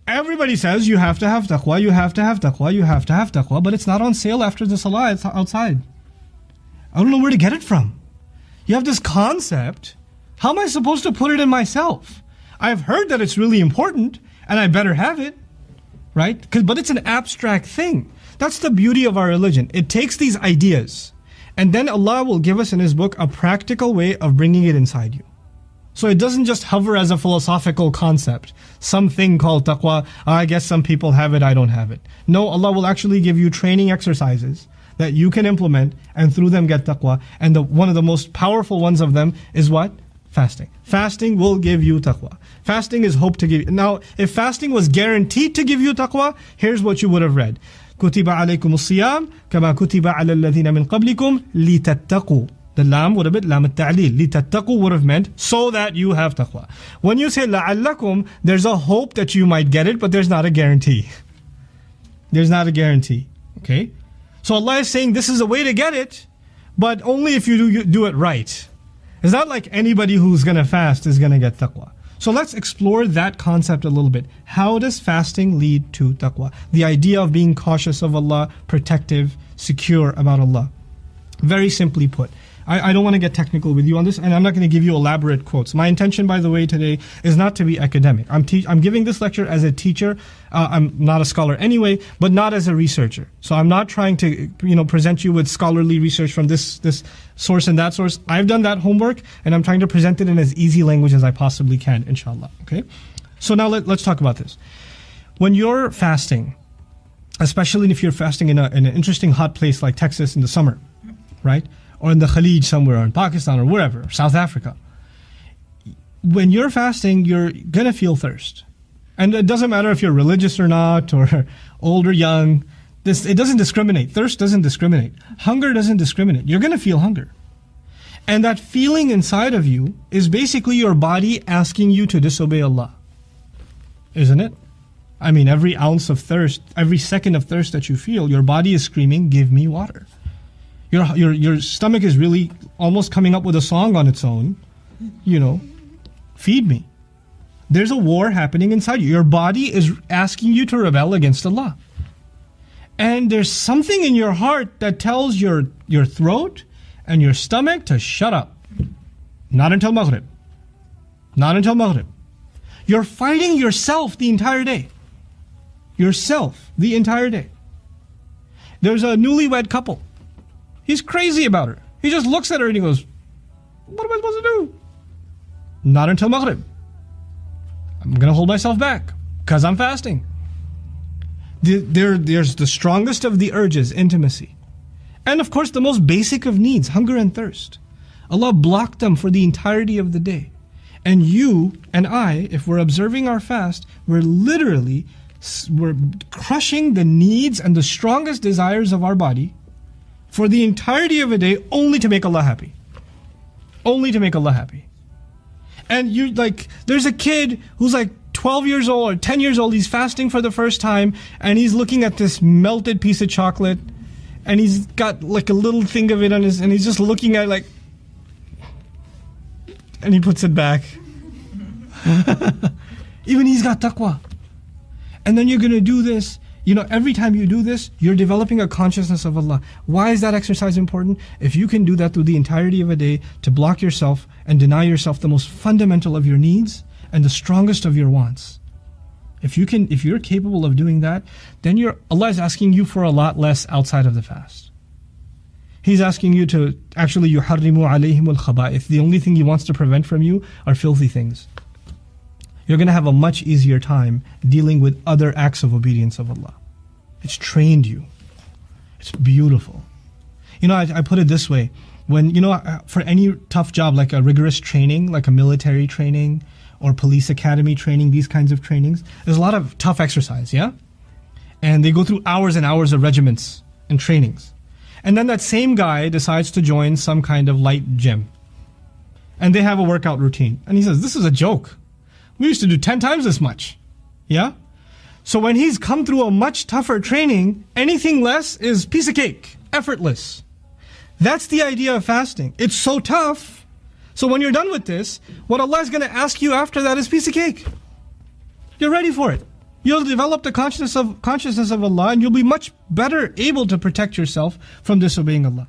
Everybody says you have to have taqwa, you have to have taqwa, you have to have taqwa, but it's not on sale after the salah, it's outside. I don't know where to get it from. You have this concept. How am I supposed to put it in myself? I've heard that it's really important, and I better have it, right? But it's an abstract thing. That's the beauty of our religion. It takes these ideas, and then Allah will give us in His book a practical way of bringing it inside you. So it doesn't just hover as a philosophical concept, something called taqwa. I guess some people have it, I don't have it. No, Allah will actually give you training exercises that you can implement and through them get taqwa. And one of the most powerful ones of them is what? Fasting. Fasting will give you taqwa. Fasting is hope to give you. Now, if fasting was guaranteed to give you taqwa, here's what you would have read. كُتِبَ عَلَيْكُمُ الصِّيَامِ كَمَا كُتِبَ عَلَى الَّذِينَ مِنْ قَبْلِكُمْ لِتَتَّقُوا. The lam would have been lam al-ta'lil. لِتَتَّقُوا would have meant so that you have taqwa. When you say لَعَلَّكُمْ, there's a hope that you might get it, but there's not a guarantee. There's not a guarantee. Okay? So Allah is saying this is a way to get it, but only if you do it right. It's not like anybody who's going to fast is going to get taqwa. So let's explore that concept a little bit. How does fasting lead to taqwa? The idea of being cautious of Allah, protective, secure about Allah. Very simply put. I don't want to get technical with you on this, and I'm not going to give you elaborate quotes. My intention, by the way, today is not to be academic. I'm giving this lecture as a teacher. I'm not a scholar anyway, but not as a researcher. So I'm not trying to, present you with scholarly research from this source and that source. I've done that homework, and I'm trying to present it in as easy language as I possibly can, inshallah. Okay? So now let's talk about this. When you're fasting, especially if you're fasting in an interesting hot place like Texas in the summer, right? Or in the Khalij somewhere, or in Pakistan, or wherever, South Africa. When you're fasting, you're going to feel thirst. And it doesn't matter if you're religious or not, or old or young. It doesn't discriminate. Thirst doesn't discriminate. Hunger doesn't discriminate. You're going to feel hunger. And that feeling inside of you is basically your body asking you to disobey Allah. Isn't it? I mean, every ounce of thirst, every second of thirst that you feel, your body is screaming, give me water. Your stomach is really almost coming up with a song on its own. Feed me. There's a war happening inside you. Your body is asking you to rebel against Allah. And there's something in your heart that tells your throat and your stomach to shut up. Not until Maghrib. Not until Maghrib. You're fighting yourself the entire day. Yourself the entire day. There's a newlywed couple. He's crazy about her. He just looks at her and he goes, what am I supposed to do? Not until Maghrib. I'm going to hold myself back because I'm fasting. There's the strongest of the urges, intimacy. And of course, the most basic of needs, hunger and thirst. Allah blocked them for the entirety of the day. And you and I, if we're observing our fast, we're crushing the needs and the strongest desires of our body for the entirety of a day, only to make Allah happy. Only to make Allah happy. And there's a kid who's 12 years old or 10 years old, he's fasting for the first time, and he's looking at this melted piece of chocolate, and he's got a little thing of it on and he's just looking at it and he puts it back. Even he's got taqwa. And then you're going to do this. Every time you do this, you're developing a consciousness of Allah. Why is that exercise important? If you can do that through the entirety of a day to block yourself and deny yourself the most fundamental of your needs and the strongest of your wants. If you're capable of doing that, then Allah is asking you for a lot less outside of the fast. He's asking you to actually يُحَرِّمُ عَلَيْهِمُ الْخَبَائِثِ. The only thing He wants to prevent from you are filthy things. You're going to have a much easier time dealing with other acts of obedience of Allah. It's trained you. It's beautiful. I put it this way. When, for any tough job, like a rigorous training, like a military training or police academy training, these kinds of trainings, there's a lot of tough exercise, yeah? And they go through hours and hours of regiments and trainings. And then that same guy decides to join some kind of light gym. And they have a workout routine. And he says, this is a joke. We used to do 10 times this much. Yeah? So when he's come through a much tougher training, anything less is piece of cake, effortless. That's the idea of fasting. It's so tough. So when you're done with this, what Allah is going to ask you after that is piece of cake. You're ready for it. You'll develop the consciousness of Allah, and you'll be much better able to protect yourself from disobeying Allah.